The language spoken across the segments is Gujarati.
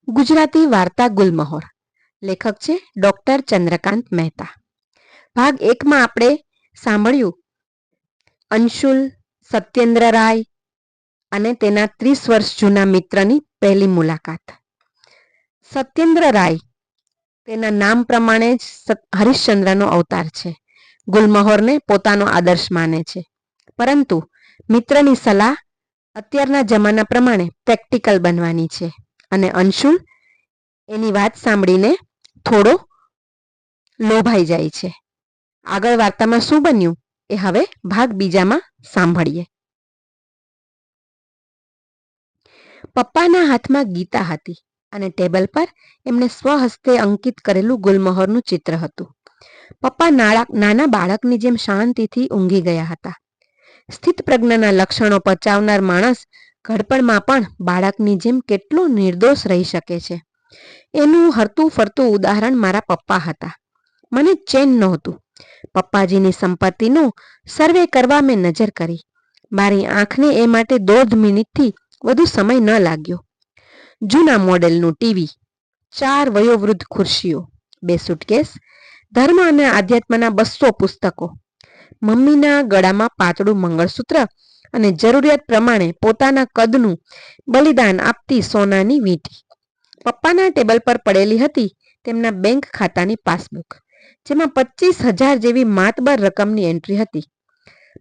ગુજરાતી વાર્તા ગુલમહોર. લેખક છે ડોક્ટર ચંદ્રકાંત મહેતા. ભાગ 1માં આપણે સાંભળ્યું અંશુલ, સત્યેન્દ્ર રાય અને તેના 30 વર્ષ જૂના મિત્રની પહેલી મુલાકાત. સત્યેન્દ્ર રાય તેના નામ પ્રમાણે જ હરિશ્ચંદ્રનો અવતાર છે. ગુલમહોરને પોતાનો આદર્શ માને છે, પરંતુ મિત્રની સલાહ અત્યારના જમાના પ્રમાણે પ્રેક્ટિકલ બનવાની છે અને અંશુલ એની વાત સાંભળીને થોડો લોભાઈ જાય છે. આગળ વાર્તામાં શું બન્યું એ હવે ભાગ 2માં સાંભળીએ. પપ્પાના હાથમાં ગીતા હતી અને ટેબલ પર એમણે સ્વહસ્તે અંકિત કરેલું ગુલમહોરનું ચિત્ર હતું. પપ્પા નાના બાળકની જેમ શાંતિથી ઊંઘી ગયા હતા. સ્થિત પ્રજ્ઞાના લક્ષણો પચાવનાર માણસ ઘડપણમાં પણ બાળકની જેમ કેટલો નિર્દોષ રહી શકે છે એનું હરતું ફરતું ઉદાહરણ મારા પપ્પા હતા. મને ચેન નહોતું. પપ્પાજીની સંપત્તિનો સર્વે કરવા મેં નજર કરી. મારી આંખને એ માટે 1.5 મિનિટથી વધુ સમય ન લાગ્યો. જૂના મોડેલનું ટીવી, 4 વયોવૃદ્ધ ખુરશીઓ, 2 સુટકેસ, ધર્મ અને આધ્યાત્મના 200 પુસ્તકો, મમ્મીના ગળામાં પાતળું મંગળસૂત્ર અને જરૂરિયાત પ્રમાણે પોતાના કદનું બલિદાન આપતી સોનાની વીંટી. પપ્પાના ટેબલ પર પડેલી હતી તેમના બેંક ખાતાની પાસબુક, જેમાં 25,000 જેવી માતબર રકમની એન્ટ્રી હતી.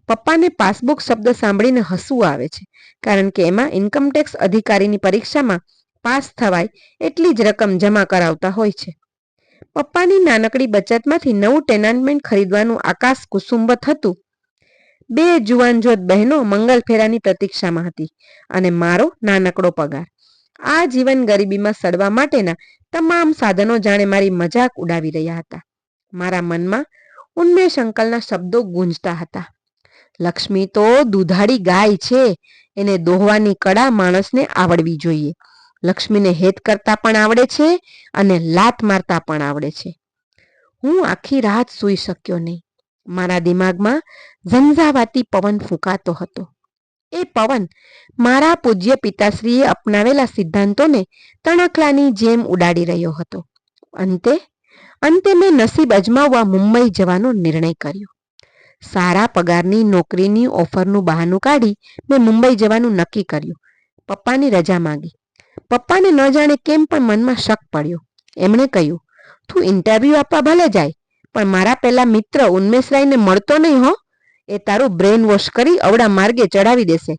પપ્પાને પાસબુક શબ્દ સાંભળીને હસવું આવે છે, કારણ કે એમાં ઇન્કમટેક્સ અધિકારીની પરીક્ષામાં પાસ થવાય એટલી જ રકમ જમા કરાવતા હોય છે. પપ્પાની નાનકડી બચતમાંથી નવું ટેનાન્ટમેન્ટ ખરીદવાનું આકાશ કુસુંબત હતું. 2 જુવાનજોત બહેનો મંગલફેરાની પ્રતીક્ષામાં હતી અને મારો નાનકડો પગાર. આ જીવન ગરીબીમાં સડવા માટેના તમામ સાધનો જાણે મારી મજાક ઉડાવી રહ્યા હતા. મારા મનમાં ઉન્મેષ અંકલના શબ્દો ગૂંજતા હતા. લક્ષ્મી તો દુધાળી ગાય છે, એને દોહવાની કળા માણસને આવડવી જોઈએ. લક્ષ્મીને હેત કરતા પણ આવડે છે અને લાત મારતા પણ આવડે છે. હું આખી રાત સૂઈ શક્યો નહીં. મારા દિમાગમાં ઝંઝાવાતી પવન ફૂંકાતો હતો. એ પવન મારા પૂજ્ય પિતાશ્રીએ અપનાવેલા સિદ્ધાંતોને તણખલાની જેમ ઉડાડી રહ્યો હતો. અંતે મેં નસીબ અજમાવવા મુંબઈ જવાનો નિર્ણય કર્યો. સારા પગારની નોકરીની ઓફરનું બહાનું કાઢી મેં મુંબઈ જવાનું નક્કી કર્યું. પપ્પાની રજા માંગી. પપ્પાને ન જાણે કેમ પણ મનમાં શક પડ્યો. એમણે કહ્યું, તું ઇન્ટરવ્યૂ આપવા ભલે જાય, પણ મારા પેલા મિત્ર ઉન્મેષરાયને મળતો નહીં હો. એ તારું બ્રેન વોશ કરી અવળા માર્ગે ચડાવી દેશે.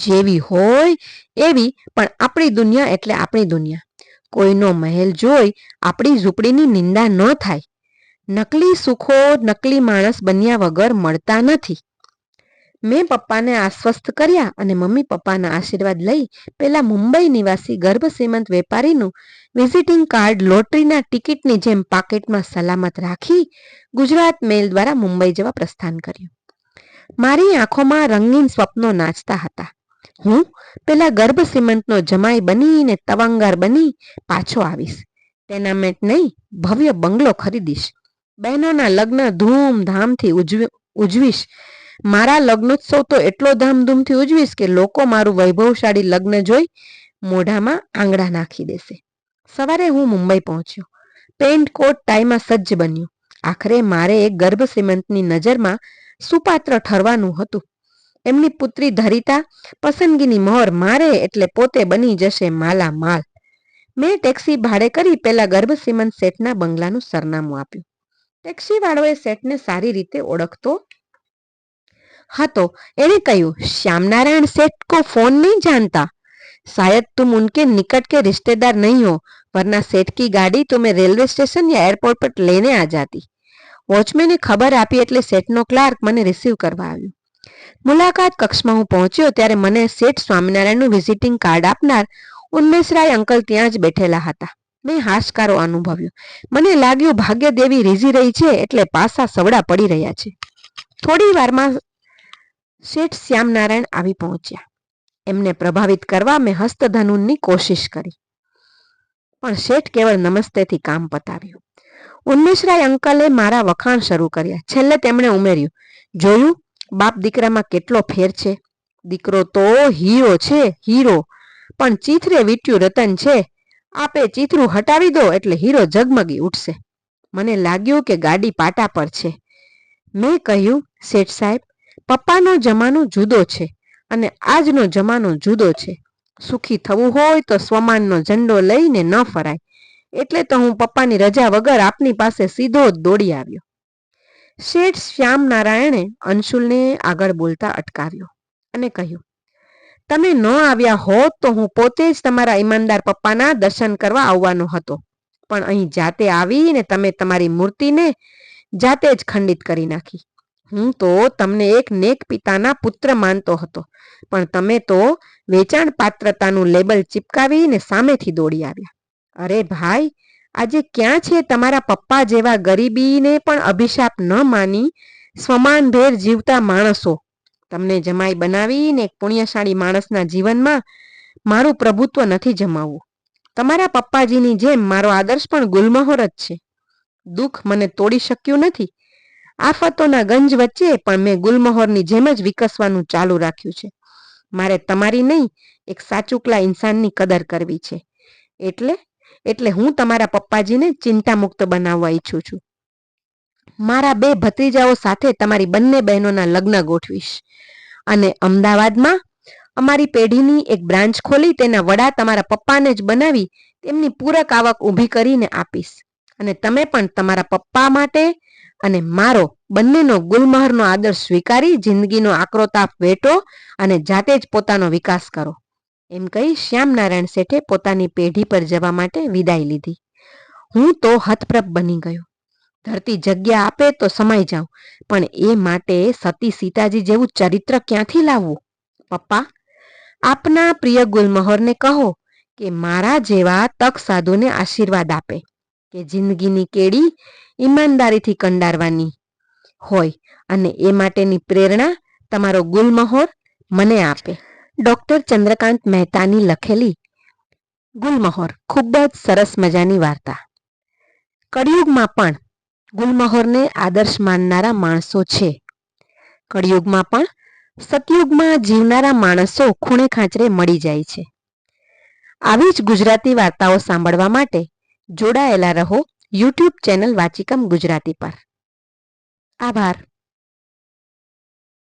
જેવી હોય એવી, પણ આપણી દુનિયા એટલે આપણી દુનિયા. કોઈનો મહેલ જોઈ આપણી ઝૂંપડીની નિંદા ન થાય. નકલી સુખો નકલી માણસ બન્યા વગર મળતા નથી. મેં પપ્પાને આશ્વસ્ત કર્યા અને મમ્મી પપ્પાના આશીર્વાદ લઈ પેલા મુંબઈ નિવાસી ગર્ભશ્રીમંત વેપારીનું વિઝિટિંગ કાર્ડ લોટરીના ટિકિટની જેમ પાકેટમાં સલામત રાખી ગુજરાત મેલ દ્વારા મુંબઈ જવા પ્રસ્થાન કર્યું. મારી આંખોમાં રંગીન સ્વપ્નો નાચતા હતા. હું પેલા ગર્ભશ્રીમંતનો જમાઈ બનીને તવંગર બની પાછો આવીશ. ટેનામેન્ટ નહીં, ભવ્ય બંગલો ખરીદીશ. બહેનોના લગ્ન ધૂમધામથી ઉજવીશ. મારા લગ્નોત્સવ તો એટલો ધામધૂમથી ઉજવીશ કે લોકો મારું વૈભવશાળી લગ્ન જોઈ મોઢામાં આંગળા નાખી દેશે. સવારે હું મુંબઈ પહોંચ્યો. પેન્ટ કોટ ટાઈમાં સજ્જ બન્યો. આખરે મારે એક ગર્ભશ્રીમંતની નજરમાં સુપાત્ર ઠરવાનું હતું. એમની પુત્રી ધરિતા પસંદગીની મહોર મારે એટલે પોતે બની જશે માલા માલ. મેં ટેક્સી ભાડે કરી પેલા ગર્ભશ્રીમંત શેઠના બંગલાનું સરનામું આપ્યું. ટેક્સીવાળોએ શેઠને સારી રીતે ઓળખતો હતો. એણે કહ્યું, श्यामनारायण सेठ को फोन नहीं जानता? शायद तुम उनके निकट के रिश्तेदार नहीं हो, वरना सेठ की गाड़ी तुम्हें रेलवे स्टेशन या एयरपोर्ट पर लेने आ जाती. વોચમેને ખબર આપી એટલે શેઠનો ક્લાર્ક મને રિસીવ કરવા આવ્યો. મુલાકાત કક્ષમાં હું પહોંચ્યો ત્યારે મને શેઠ સ્વામિનારાયણનું વિઝિટિંગ કાર્ડ આપનાર ઉન્મેષરાય અંકલ ત્યાં જ બેઠેલા હતા. મેં હાશકારો અનુભવ્યો. મને લાગ્યું ભાગ્યદેવી રીઝી રહી છે એટલે પાસા સવડા પડી રહ્યા છે. થોડી વારમાં શેઠ શ્યામનારાયણ આવી પહોંચ્યા. એમને પ્રભાવિત કરવા મેં હસ્તધનુની કોશિશ કરી, પણ શેઠ કેવળ નમસ્તેથી કામ પતાવ્યું. ઉન્મેષરાય અંકલે મારા વખાણ શરૂ કર્યા. છેલ્લે તેમણે ઉમેર્યું, જોયું બાપ દીકરામાં કેટલો ફેર છે. દીકરો તો હીરો છે, હીરો. પણ ચીથરે વીટ્યું રતન છે. આપે ચીથરું હટાવી દો એટલે હીરો ઝગમગી ઉઠશે. મને લાગ્યું કે ગાડી પાટા પર છે. મેં કહ્યું, શેઠ સાહેબ, પપ્પાનો જમાનો જુદો છે અને આજનો જમાનો જુદો છે. સુખી થવું હોય તો સ્વમાનનો ઝંડો લઈને ન ફરાય. એટલે તો હું પપ્પાની રજા વગર આપની પાસે સીધો જ દોડી આવ્યો. શેઠ શ્યામનારાયણે અંશુલને આગળ બોલતા અટકાવ્યો અને કહ્યું, તમે ન આવ્યા હોત તો હું પોતે જ તમારા ઈમાનદાર પપ્પાના દર્શન કરવા આવવાનો હતો. પણ અહીં જાતે આવીને તમે તમારી મૂર્તિને જાતે જ ખંડિત કરી નાખી. હું તો તમને એક નેક પિતાના પુત્ર માનતો હતો, પણ તમે તો વેચાણ પાત્રતાનું લેબલ ચિપકાવીને સામેથી દોડી આવ્યા. અરે ભાઈ, આજે ક્યાં છે તમારા પપ્પા જેવા ગરીબીને પણ અભિશાપ ન માની સ્વમાનભેર જીવતા માણસો? તમને જમાઈ બનાવીને એક પુણ્યશાળી માણસના જીવનમાં મારું પ્રભુત્વ નથી જમાવવું. તમારા પપ્પાજીની જેમ મારો આદર્શ પણ ગુલમહોર જ છે. દુઃખ મને તોડી શક્યું નથી. આફતોના ગંજ વચ્ચે પણ મેં ગુલમહોરની જેમ જ વિકસવાનું ચાલુ રાખ્યું છે. મારે તમારી નહીં, એક સાચુકલા ઇન્સાનની કદર કરવી છે. એટલે હું તમારા પપ્પાજીને ચિંતામુક્ત બનાવવા ઈચ્છું છું. મારા 2 ભત્રીજાઓ સાથે તમારી બંને બહેનોના લગ્ન ગોઠવીશ અને અમદાવાદમાં અમારી પેઢીની એક બ્રાન્ચ ખોલી તેના વડા તમારા પપ્પાને જ બનાવી તેમની પૂરક આવક ઊભી કરીને આપીશ. અને તમે પણ તમારા પપ્પા માટે અને મારો બંનેનો ગુલમહોરનો આદર્શ સ્વીકારી જિંદગીનો આકરો તાપ વેઠો અને જાતે જ પોતાનો વિકાસ કરો. એમ કહી શ્યામનારાયણ શેઠે પોતાની પેઢી પર જવા માટે વિદાય લીધી. હું તો હતપ્રભ બની ગયો. ધરતી જગ્યા આપે તો સમાઈ જાઉં, પણ એ માટે સતી સીતાજી જેવું ચરિત્ર ક્યાંથી લાવવું? પપ્પા, આપના પ્રિય ગુલમહોરને કહો કે મારા જેવા તક સાધુને આશીર્વાદ આપે કે જિંદગીની કેડી ઈમાનદારીથી કંડારવાની હોય અને એ માટેની પ્રેરણા તમારો ગુલમહોર મને આપે. ડૉક્ટર ચંદ્રકાંત મહેતાની લખેલી ગુલમહોર ખૂબ જ સરસ મજાની વાર્તા. કળિયુગમાં પણ ગુલમહોરને આદર્શ માનનારા માણસો છે. કળિયુગમાં પણ સતયુગમાં જીવનારા માણસો ખૂણે ખાંચરે મળી જાય છે. આવી જ ગુજરાતી વાર્તાઓ સાંભળવા માટે જોડાયેલા રહો યુટ્યુબ ચેનલ વાચિકમ ગુજરાતી પર. આભાર.